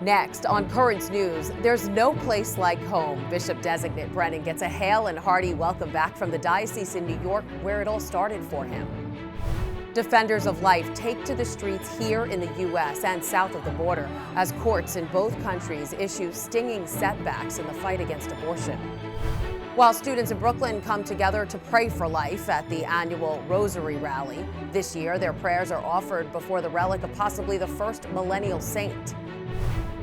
Next, on Currents News, there's no place like home. Bishop-Designate Brennan gets a hail and hearty welcome back from the Diocese in New York, where it all started for him. Defenders of life take to the streets here in the U.S. and south of the border as courts in both countries issue stinging setbacks in the fight against abortion. While students in Brooklyn come together to pray for life at the annual Rosary Rally, this year their prayers are offered before the relic of possibly the first millennial saint.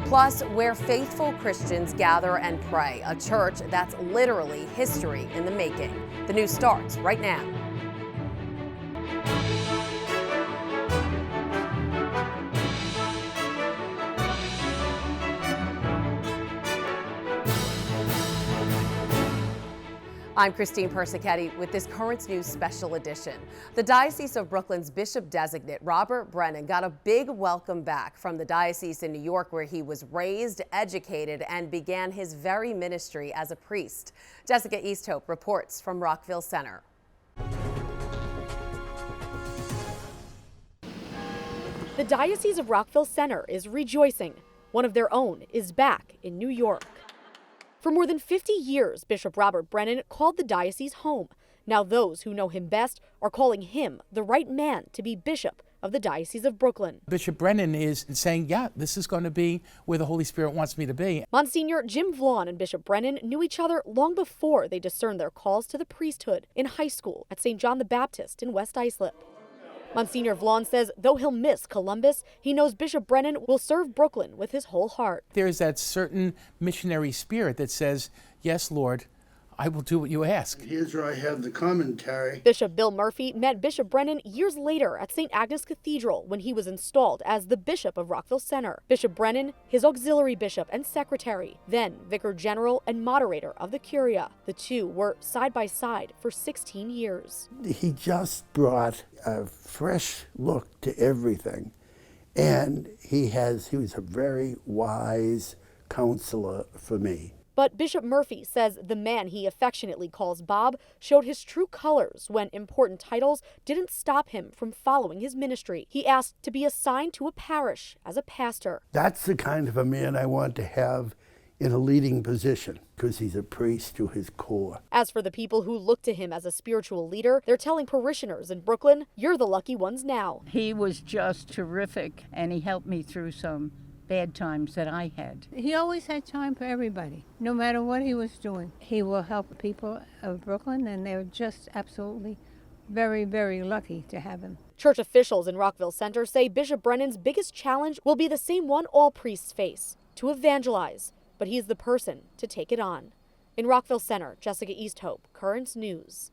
Plus, where faithful Christians gather and pray, a church that's literally history in the making. The news starts right now. I'm Christine Persichetti with this Currents News special edition. The Diocese of Brooklyn's Bishop-Designate Robert Brennan got a big welcome back from the Diocese in New York, where he was raised, educated, and began his very ministry as a priest. Jessica Easthope reports from Rockville Center. The Diocese of Rockville Center is rejoicing. One of their own is back in New York. For more than 50 years, Bishop Robert Brennan called the diocese home. Now those who know him best are calling him the right man to be bishop of the Diocese of Brooklyn. Bishop Brennan is saying, yeah, this is going to be where the Holy Spirit wants me to be. Monsignor Jim Vaughn and Bishop Brennan knew each other long before they discerned their calls to the priesthood in high school at St. John the Baptist in West Islip. Monsignor Vaughn says though he'll miss Columbus, he knows Bishop Brennan will serve Brooklyn with his whole heart. There's that certain missionary spirit that says, yes, Lord, I will do what you ask. Here's where I have the commentary. Bishop Bill Murphy met Bishop Brennan years later at St. Agnes Cathedral when he was installed as the Bishop of Rockville Center. Bishop Brennan, his auxiliary bishop and secretary, then Vicar General and moderator of the Curia. The two were side by side for 16 years. He just brought a fresh look to everything. And he was a very wise counselor for me. But Bishop Murphy says the man he affectionately calls Bob showed his true colors when important titles didn't stop him from following his ministry. He asked to be assigned to a parish as a pastor. That's the kind of a man I want to have in a leading position, because he's a priest to his core. As for the people who look to him as a spiritual leader, they're telling parishioners in Brooklyn, you're the lucky ones now. He was just terrific, and he helped me through some bad times that I had. He always had time for everybody, no matter what he was doing. He will help the people of Brooklyn, and they're just absolutely very, very lucky to have him. Church officials in Rockville Center say Bishop Brennan's biggest challenge will be the same one all priests face, to evangelize, but he's the person to take it on. In Rockville Center, Jessica Easthope, Currents News.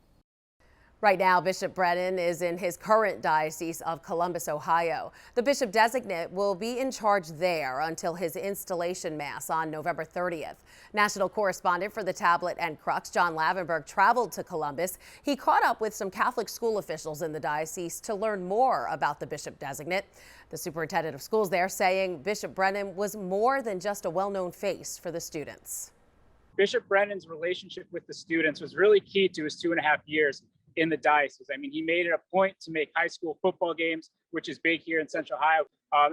Right now, Bishop Brennan is in his current diocese of Columbus, Ohio. The Bishop-Designate will be in charge there until his installation mass on November 30th. National correspondent for the Tablet and Crux, John Lavenberg, traveled to Columbus. He caught up with some Catholic school officials in the diocese to learn more about the Bishop-Designate. The superintendent of schools there saying Bishop Brennan was more than just a well-known face for the students. Bishop Brennan's relationship with the students was really key to his 2.5 years in the diocese. I mean, he made it a point to make high school football games, which is big here in Central Ohio.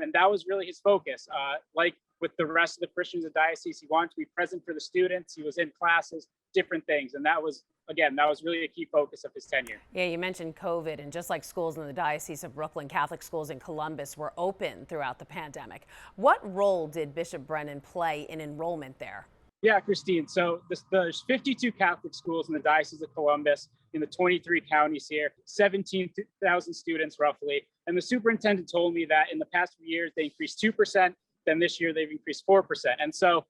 And that was really his focus. Like with the rest of the Christians in the diocese, he wanted to be present for the students. He was in classes, different things. And that was really a key focus of his tenure. Yeah, you mentioned COVID, and just like schools in the Diocese of Brooklyn, Catholic schools in Columbus were open throughout the pandemic. What role did Bishop Brennan play in enrollment there? Yeah, Christine. So there's 52 Catholic schools in the Diocese of Columbus, in the 23 counties here, 17,000 students roughly. And the superintendent told me that in the past few years, they increased 2%. Then this year, they've increased 4%. And so,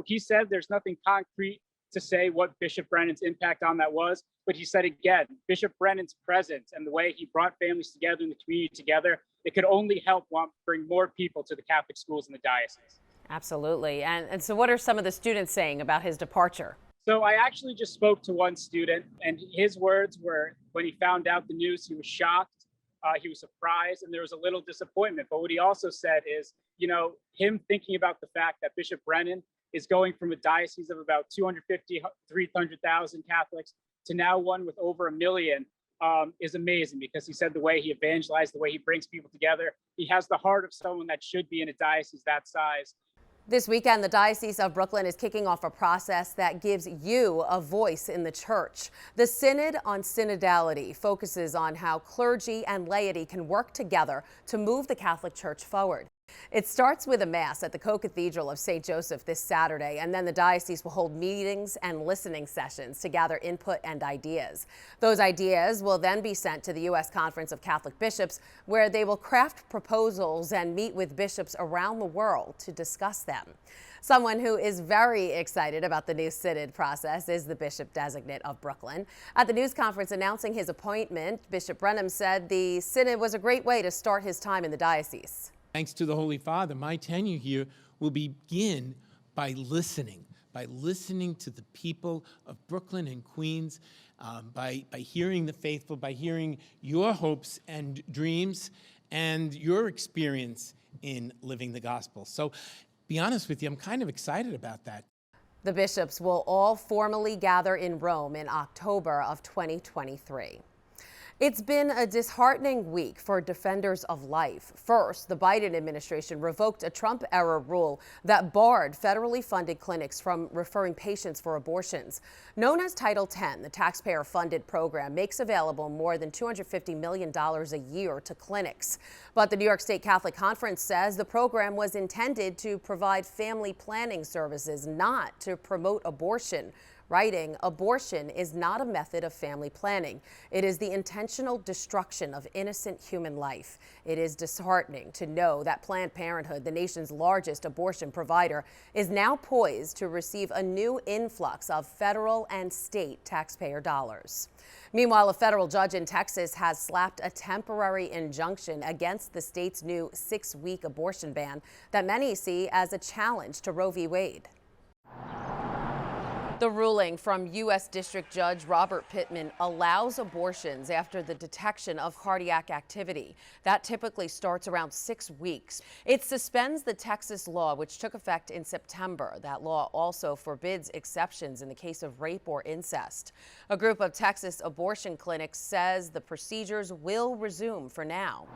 he said there's nothing concrete to say what Bishop Brennan's impact on that was. But he said again, Bishop Brennan's presence and the way he brought families together and the community together, it could only help bring more people to the Catholic schools in the diocese. Absolutely. And so what are some of the students saying about his departure? So I actually just spoke to one student, and his words were, when he found out the news, he was shocked, he was surprised, and there was a little disappointment. But what he also said is, him thinking about the fact that Bishop Brennan is going from a diocese of about 250, 300,000 Catholics to now one with over 1 million is amazing, because he said the way he evangelized, the way he brings people together, he has the heart of someone that should be in a diocese that size. This weekend, the Diocese of Brooklyn is kicking off a process that gives you a voice in the church. The Synod on Synodality focuses on how clergy and laity can work together to move the Catholic Church forward. It starts with a Mass at the Co-Cathedral of St. Joseph this Saturday, and then the diocese will hold meetings and listening sessions to gather input and ideas. Those ideas will then be sent to the U.S. Conference of Catholic Bishops, where they will craft proposals and meet with bishops around the world to discuss them. Someone who is very excited about the new synod process is the Bishop-Designate of Brooklyn. At the news conference announcing his appointment, Bishop Brennan said the synod was a great way to start his time in the diocese. Thanks to the Holy Father, my tenure here will begin by listening to the people of Brooklyn and Queens, by hearing the faithful, by hearing your hopes and dreams and your experience in living the gospel. So, be honest with you, I'm kind of excited about that. The bishops will all formally gather in Rome in October of 2023. It's been a disheartening week for defenders of life. First, the Biden administration revoked a Trump-era rule that barred federally funded clinics from referring patients for abortions. Known as Title X, the taxpayer-funded program makes available more than $250 million a year to clinics. But the New York State Catholic Conference says the program was intended to provide family planning services, not to promote abortion. Writing, abortion is not a method of family planning. It is the intentional destruction of innocent human life. It is disheartening to know that Planned Parenthood, the nation's largest abortion provider, is now poised to receive a new influx of federal and state taxpayer dollars. Meanwhile, a federal judge in Texas has slapped a temporary injunction against the state's new 6-week abortion ban that many see as a challenge to Roe v. Wade. The ruling from U.S. District Judge Robert Pittman allows abortions after the detection of cardiac activity. That typically starts around 6 weeks. It suspends the Texas law, which took effect in September. That law also forbids exceptions in the case of rape or incest. A group of Texas abortion clinics says the procedures will resume for now.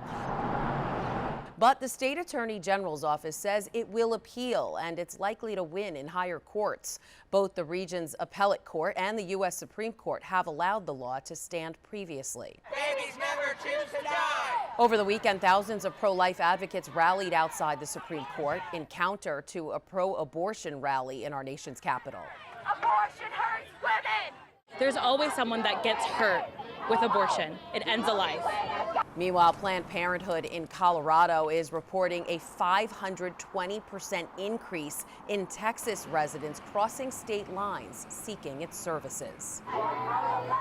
But the state attorney general's office says it will appeal, and it's likely to win in higher courts. Both the region's appellate court and the U.S. Supreme Court have allowed the law to stand previously. Babies never choose to die. Over the weekend, thousands of pro-life advocates rallied outside the Supreme Court in counter to a pro-abortion rally in our nation's capital. Abortion hurts women. There's always someone that gets hurt with abortion. It ends a life. Meanwhile, Planned Parenthood in Colorado is reporting a 520% increase in Texas residents crossing state lines seeking its services.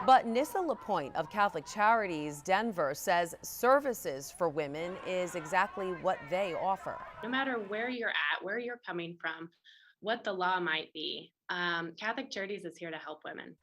But Nissa LaPointe of Catholic Charities Denver says services for women is exactly what they offer. No matter where you're at, where you're coming from, what the law might be, Catholic Charities is here to help women.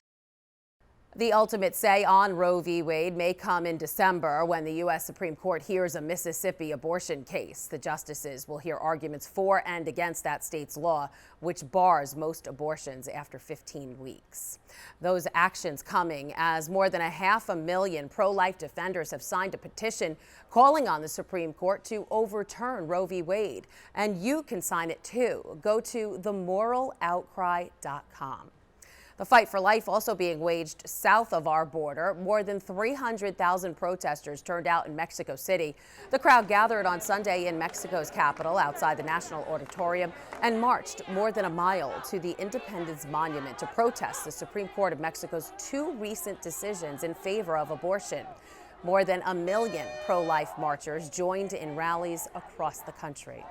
The ultimate say on Roe v. Wade may come in December when the U.S. Supreme Court hears a Mississippi abortion case. The justices will hear arguments for and against that state's law, which bars most abortions after 15 weeks. Those actions coming as more than 500,000 pro-life defenders have signed a petition calling on the Supreme Court to overturn Roe v. Wade. And you can sign it too. Go to themoraloutcry.com. The fight for life also being waged south of our border. More than 300,000 protesters turned out in Mexico City. The crowd gathered on Sunday in Mexico's capital outside the National Auditorium and marched more than a mile to the Independence Monument to protest the Supreme Court of Mexico's 2 recent decisions in favor of abortion. More than 1 million pro-life marchers joined in rallies across the country.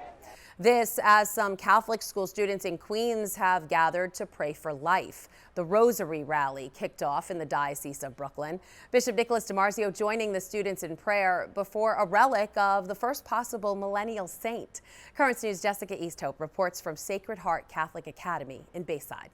This as some Catholic school students in Queens have gathered to pray for life. The Rosary Rally kicked off in the Diocese of Brooklyn. Bishop Nicholas DiMarzio joining the students in prayer before a relic of the first possible millennial saint. Currents News' Jessica Easthope reports from Sacred Heart Catholic Academy in Bayside.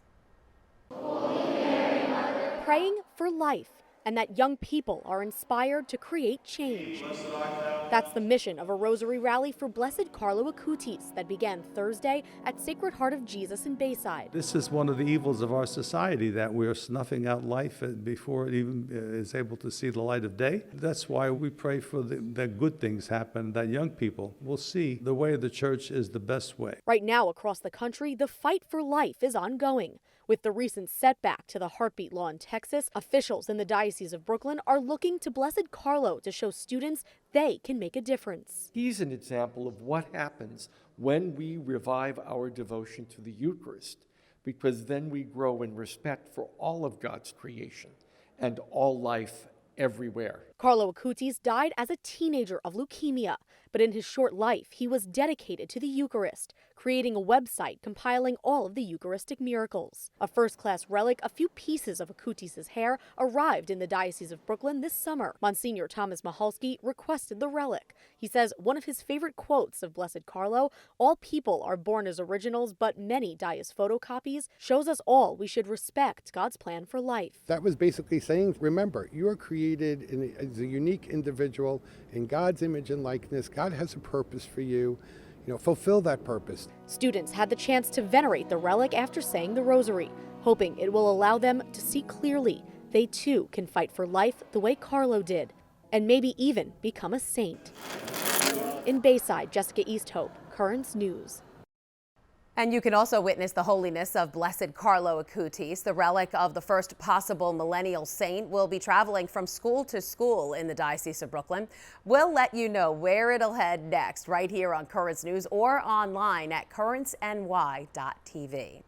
Praying for life and that young people are inspired to create change. Blessed art thou That's the mission of a rosary rally for Blessed Carlo Acutis that began Thursday at Sacred Heart of Jesus in Bayside. This is one of the evils of our society, that we're snuffing out life before it even is able to see the light of day. That's why we pray for that good things happen, that young people will see the way of the church is the best way. Right now across the country, the fight for life is ongoing. With the recent setback to the heartbeat law in Texas, officials in the Diocese of Brooklyn are looking to Blessed Carlo to show students they can make a difference. He's an example of what happens when we revive our devotion to the Eucharist, because then we grow in respect for all of God's creation and all life everywhere. Carlo Acutis died as a teenager of leukemia, but in his short life, he was dedicated to the Eucharist, creating a website compiling all of the Eucharistic miracles. A first-class relic, a few pieces of Acutis' hair, arrived in the Diocese of Brooklyn this summer. Monsignor Thomas Mahalski requested the relic. He says one of his favorite quotes of Blessed Carlo, "All people are born as originals, but many die as photocopies," shows us all we should respect God's plan for life. That was basically saying, remember, you are created as a unique individual in God's image and likeness. God has a purpose for you. Fulfill that purpose. Students had the chance to venerate the relic after saying the rosary, hoping it will allow them to see clearly they too can fight for life the way Carlo did, and maybe even become a saint. In Bayside, Jessica Easthope, Currents News. And you can also witness the holiness of Blessed Carlo Acutis. The relic of the first possible millennial saint will be traveling from school to school in the Diocese of Brooklyn. We'll let you know where it'll head next right here on Currents News or online at currentsny.tv.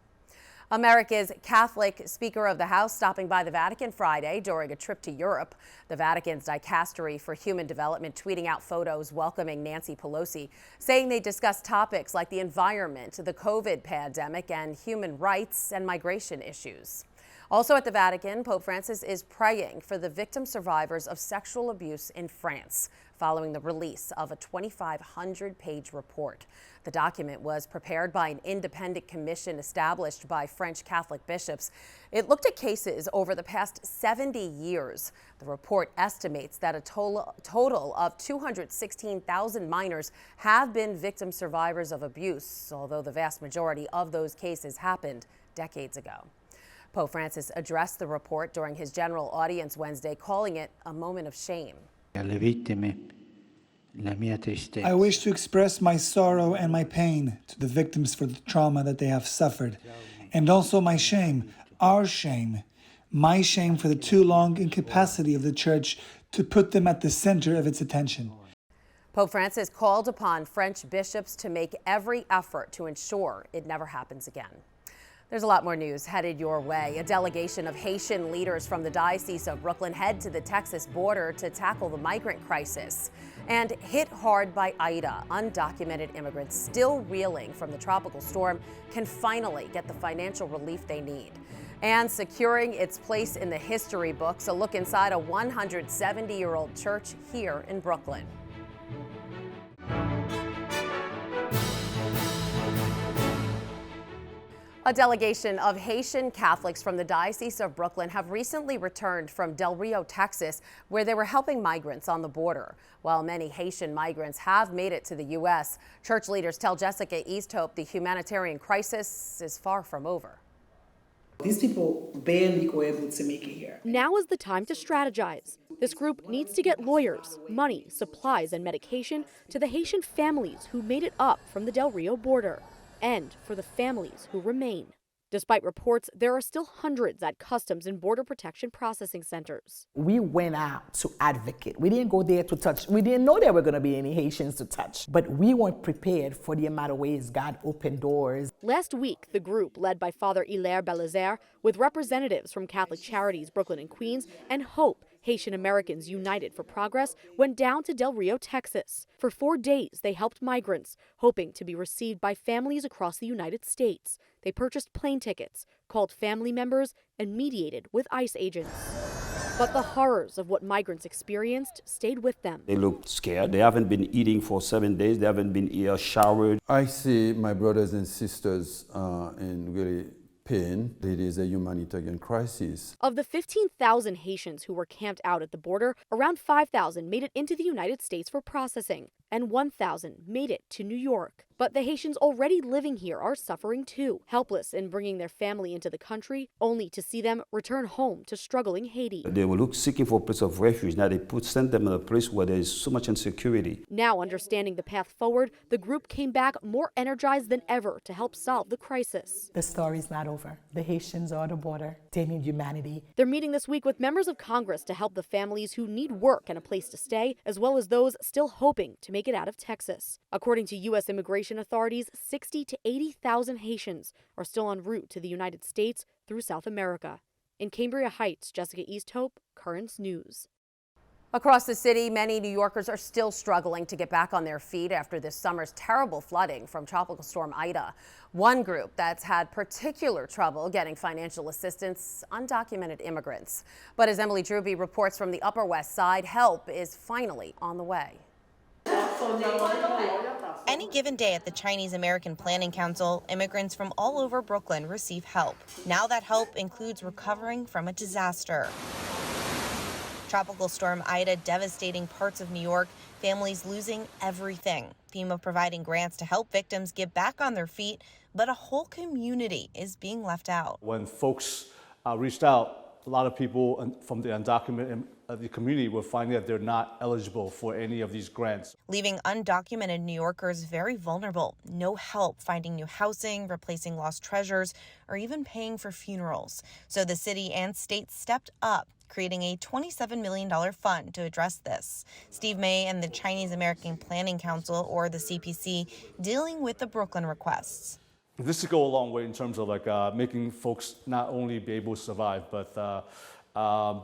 America's Catholic Speaker of the House stopping by the Vatican Friday during a trip to Europe. The Vatican's Dicastery for Human Development tweeting out photos welcoming Nancy Pelosi, saying they discussed topics like the environment, the COVID pandemic, and human rights and migration issues. Also at the Vatican, Pope Francis is praying for the victim survivors of sexual abuse in France, following the release of a 2,500-page report. The document was prepared by an independent commission established by French Catholic bishops. It looked at cases over the past 70 years. The report estimates that a total of 216,000 minors have been victim survivors of abuse, although the vast majority of those cases happened decades ago. Pope Francis addressed the report during his general audience Wednesday, calling it a moment of shame. I wish to express my sorrow and my pain to the victims for the trauma that they have suffered, and also my shame, our shame, my shame for the too long incapacity of the Church to put them at the center of its attention. Pope Francis called upon French bishops to make every effort to ensure it never happens again. There's a lot more news headed your way. A delegation of Haitian leaders from the Diocese of Brooklyn head to the Texas border to tackle the migrant crisis. And hit hard by Ida, undocumented immigrants still reeling from the tropical storm can finally get the financial relief they need. And securing its place in the history books, a look inside a 170-year-old church here in Brooklyn. A delegation of Haitian Catholics from the Diocese of Brooklyn have recently returned from Del Rio, Texas, where they were helping migrants on the border. While many Haitian migrants have made it to the U.S., church leaders tell Jessica Easthope the humanitarian crisis is far from over. These people barely were able to make it here. Now is the time to strategize. This group needs to get lawyers, money, supplies, and medication to the Haitian families who made it up from the Del Rio border, and for the families who remain. Despite reports, there are still hundreds at Customs and Border Protection processing centers. We went out to advocate. We didn't go there to touch. We didn't know there were going to be any Haitians to touch, but we weren't prepared for the amount of ways God opened doors. Last week, the group, led by Father Hilaire Belizaire, with representatives from Catholic Charities Brooklyn and Queens and Hope, Haitian Americans United for Progress, went down to Del Rio, Texas. For 4 days, they helped migrants, hoping to be received by families across the United States. They purchased plane tickets, called family members, and mediated with ICE agents. But the horrors of what migrants experienced stayed with them. They look scared. They haven't been eating for 7 days. They haven't been showered. I see my brothers and sisters in really pain. It is a humanitarian crisis. Of the 15,000 Haitians who were camped out at the border, around 5,000 made it into the United States for processing, and 1,000 made it to New York. But the Haitians already living here are suffering too, helpless in bringing their family into the country, only to see them return home to struggling Haiti. They were seeking for a place of refuge. Now they send them in a place where there is so much insecurity. Now, understanding the path forward, the group came back more energized than ever to help solve the crisis. The story's not over. The Haitians are at the border. They need humanity. They're meeting this week with members of Congress to help the families who need work and a place to stay, as well as those still hoping to make it out of Texas. According to U.S. immigration authorities, 60,000 to 80,000 Haitians are still en route to the United States through South America. In Cambria Heights, Jessica Easthope, Currents News. Across the city, many New Yorkers are still struggling to get back on their feet after this summer's terrible flooding from Tropical Storm Ida. One group that's had particular trouble getting financial assistance, undocumented immigrants. But as Emily Drewby reports from the Upper West Side, help is finally on the way. Any given day at the Chinese American Planning Council, immigrants from all over Brooklyn receive help. Now that help includes recovering from a disaster. Tropical Storm Ida devastating parts of New York, families losing everything. FEMA providing grants to help victims get back on their feet, but a whole community is being left out. When folks reached out, a lot of people from the undocumented the community were finding that they're not eligible for any of these grants. Leaving undocumented New Yorkers very vulnerable. No help finding new housing, replacing lost treasures, or even paying for funerals. So the city and state stepped up, creating a $27 million fund to address this. Steve May and the Chinese American Planning Council, or the CPC, dealing with the Brooklyn requests. This could go a long way in terms of making folks not only be able to survive, but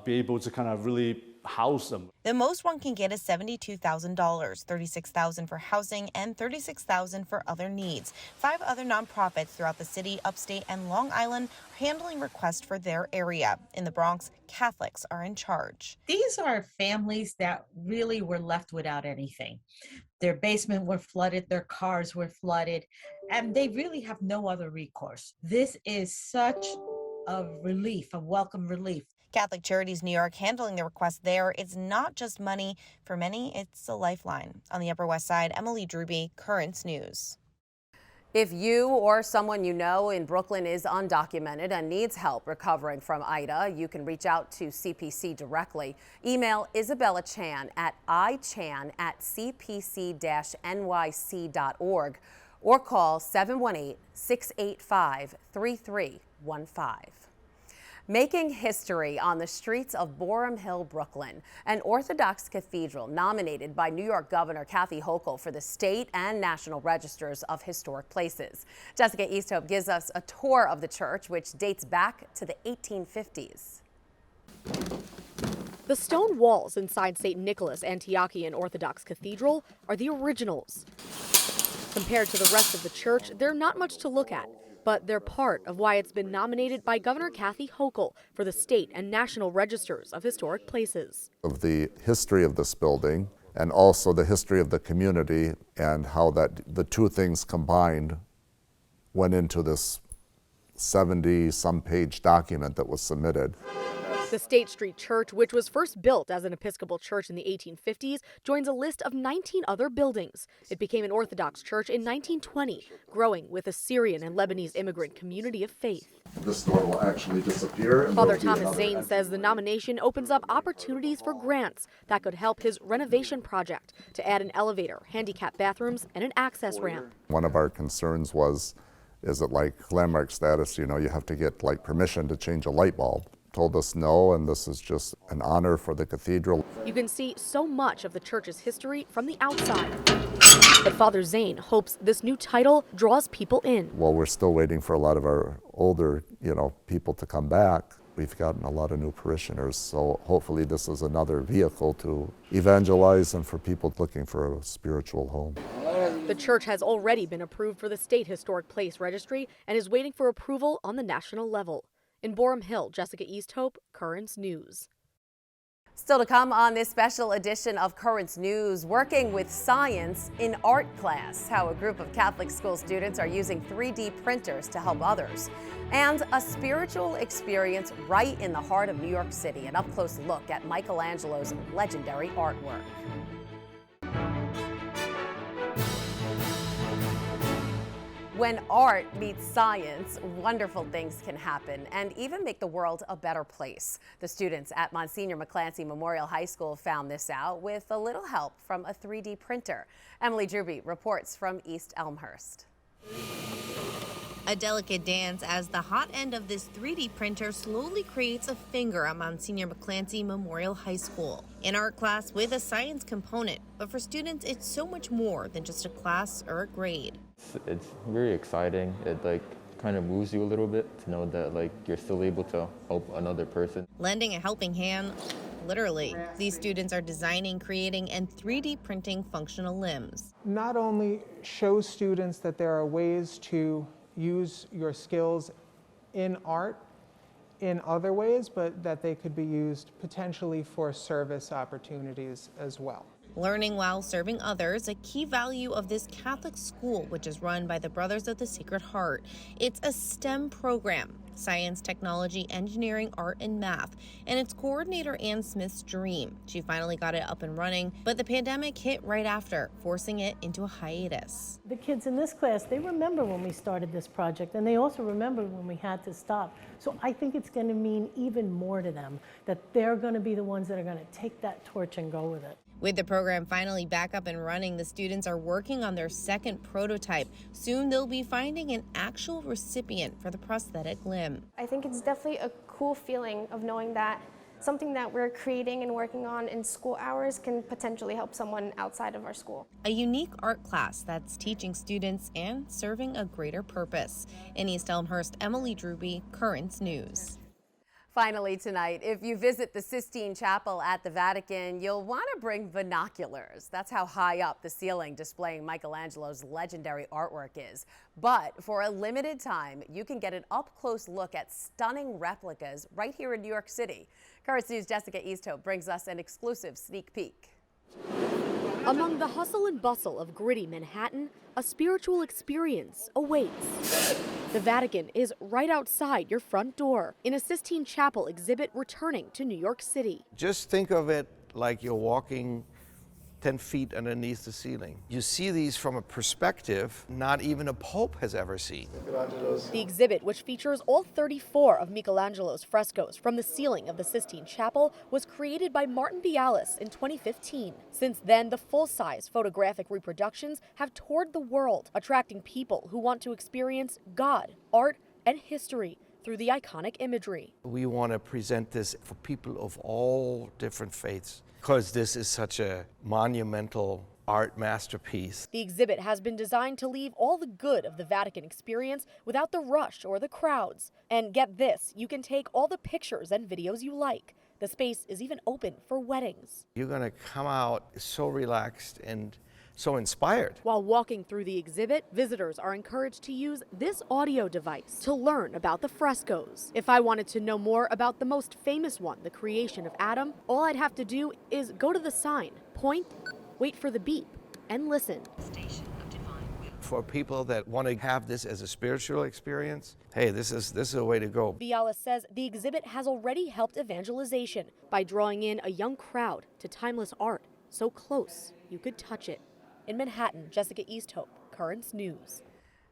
be able to kind of really house them. The most one can get is $72,000, $36,000 for housing, and $36,000 for other needs. 5 other nonprofits throughout the city, upstate, and Long Island are handling requests for their area. In the Bronx, Catholics are in charge. These are families that really were left without anything. Their basement were flooded, their cars were flooded, and they really have no other recourse. This is such a relief, a welcome relief. Catholic Charities New York handling the request there. It's not just money. For many, it's a lifeline. On the Upper West Side, Emily Drewby, Currents News. If you or someone you know in Brooklyn is undocumented and needs help recovering from Ida, you can reach out to CPC directly. Email Isabella Chan at ichan@cpc-nyc.org or call 718-685-3315. Making history on the streets of Boerum Hill, Brooklyn, an Orthodox cathedral nominated by New York Governor Kathy Hochul for the state and national registers of historic places. Jessica Easthope gives us a tour of the church, which dates back to the 1850s. The stone walls inside St. Nicholas Antiochian Orthodox Cathedral are the originals. Compared to the rest of the church, they're not much to look at, but they're part of why it's been nominated by Governor Kathy Hochul for the state and national registers of historic places. Of the history of this building and also the history of the community and how that the two things combined went into this 70-some page document that was submitted. The State Street Church, which was first built as an Episcopal church in the 1850s, joins a list of 19 other buildings. It became an Orthodox church in 1920, growing with a Syrian and Lebanese immigrant community of faith. This door will actually disappear. Father Thomas Zane says the nomination opens up opportunities for grants that could help his renovation project to add an elevator, handicap bathrooms, and an access ramp. One of our concerns was, is it like landmark status, you have to get like permission to change a light bulb. Told us no, and this is just an honor for the cathedral. You can see so much of the church's history from the outside. But Father Zane hopes this new title draws people in. Well, we're still waiting for a lot of our older, people to come back. We've gotten a lot of new parishioners, so hopefully this is another vehicle to evangelize and for people looking for a spiritual home. The church has already been approved for the State Historic Place Registry and is waiting for approval on the national level. In Boerum Hill, Jessica Easthope, Currents News. Still to come on this special edition of Currents News, working with science in art class, how a group of Catholic school students are using 3D printers to help others, and a spiritual experience right in the heart of New York City, an up-close look at Michelangelo's legendary artwork. When art meets science, wonderful things can happen and even make the world a better place. The students at Monsignor McClancy Memorial High School found this out with a little help from a 3D printer. Emily Druby reports from East Elmhurst. A delicate dance as the hot end of this 3D printer slowly creates a finger at Monsignor McClancy Memorial High School. An art class with a science component, but for students it's so much more than just a class or a grade. It's very exciting. It kind of moves you a little bit to know that you're still able to help another person. Lending a helping hand, literally. These students are designing, creating, and 3D printing functional limbs. Not only show students that there are ways to use your skills in art in other ways, but that they could be used potentially for service opportunities as well. Learning while serving others, a key value of this Catholic school, which is run by the Brothers of the Sacred Heart. It's a STEM program, science, technology, engineering, art, and math. And it's coordinator Ann Smith's dream. She finally got it up and running, but the pandemic hit right after, forcing it into a hiatus. The kids in this class, they remember when we started this project, and they also remember when we had to stop. So I think it's going to mean even more to them, that they're going to be the ones that are going to take that torch and go with it. With the program finally back up and running, the students are working on their second prototype. Soon they'll be finding an actual recipient for the prosthetic limb. I think it's definitely a cool feeling of knowing that something that we're creating and working on in school hours can potentially help someone outside of our school. A unique art class that's teaching students and serving a greater purpose. In East Elmhurst, Emily Druby, Currents News. Finally tonight, if you visit the Sistine Chapel at the Vatican, you'll want to bring binoculars. That's how high up the ceiling displaying Michelangelo's legendary artwork is. But for a limited time, you can get an up-close look at stunning replicas right here in New York City. Currents News' Jessica Easthope brings us an exclusive sneak peek. Among the hustle and bustle of gritty Manhattan, a spiritual experience awaits. The Vatican is right outside your front door in a Sistine Chapel exhibit returning to New York City. Just think of it like you're walking 10 feet underneath the ceiling. You see these from a perspective not even a pope has ever seen. The exhibit, which features all 34 of Michelangelo's frescoes from the ceiling of the Sistine Chapel, was created by Martin Bialis in 2015. Since then, the full-size photographic reproductions have toured the world, attracting people who want to experience God, art, and history through the iconic imagery. We want to present this for people of all different faiths, because this is such a monumental art masterpiece. The exhibit has been designed to leave all the good of the Vatican experience without the rush or the crowds. And get this, you can take all the pictures and videos you like. The space is even open for weddings. You're going to come out so relaxed and so inspired. While walking through the exhibit, visitors are encouraged to use this audio device to learn about the frescoes. If I wanted to know more about the most famous one, the creation of Adam, all I'd have to do is go to the sign, point, wait for the beep, and listen. For people that want to have this as a spiritual experience, hey, this is a way to go. Bialis says the exhibit has already helped evangelization by drawing in a young crowd to timeless art so close you could touch it. In Manhattan, Jessica Easthope, Currents News.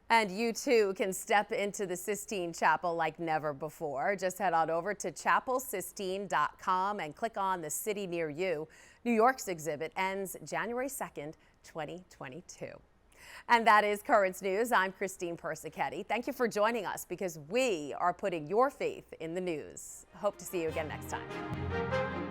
And you too can step into the Sistine Chapel like never before. Just head on over to chapelsistine.com and click on the city near you. New York's exhibit ends January 2nd, 2022. And that is Currents News. I'm Christine Persichetti. Thank you for joining us because we are putting your faith in the news. Hope to see you again next time.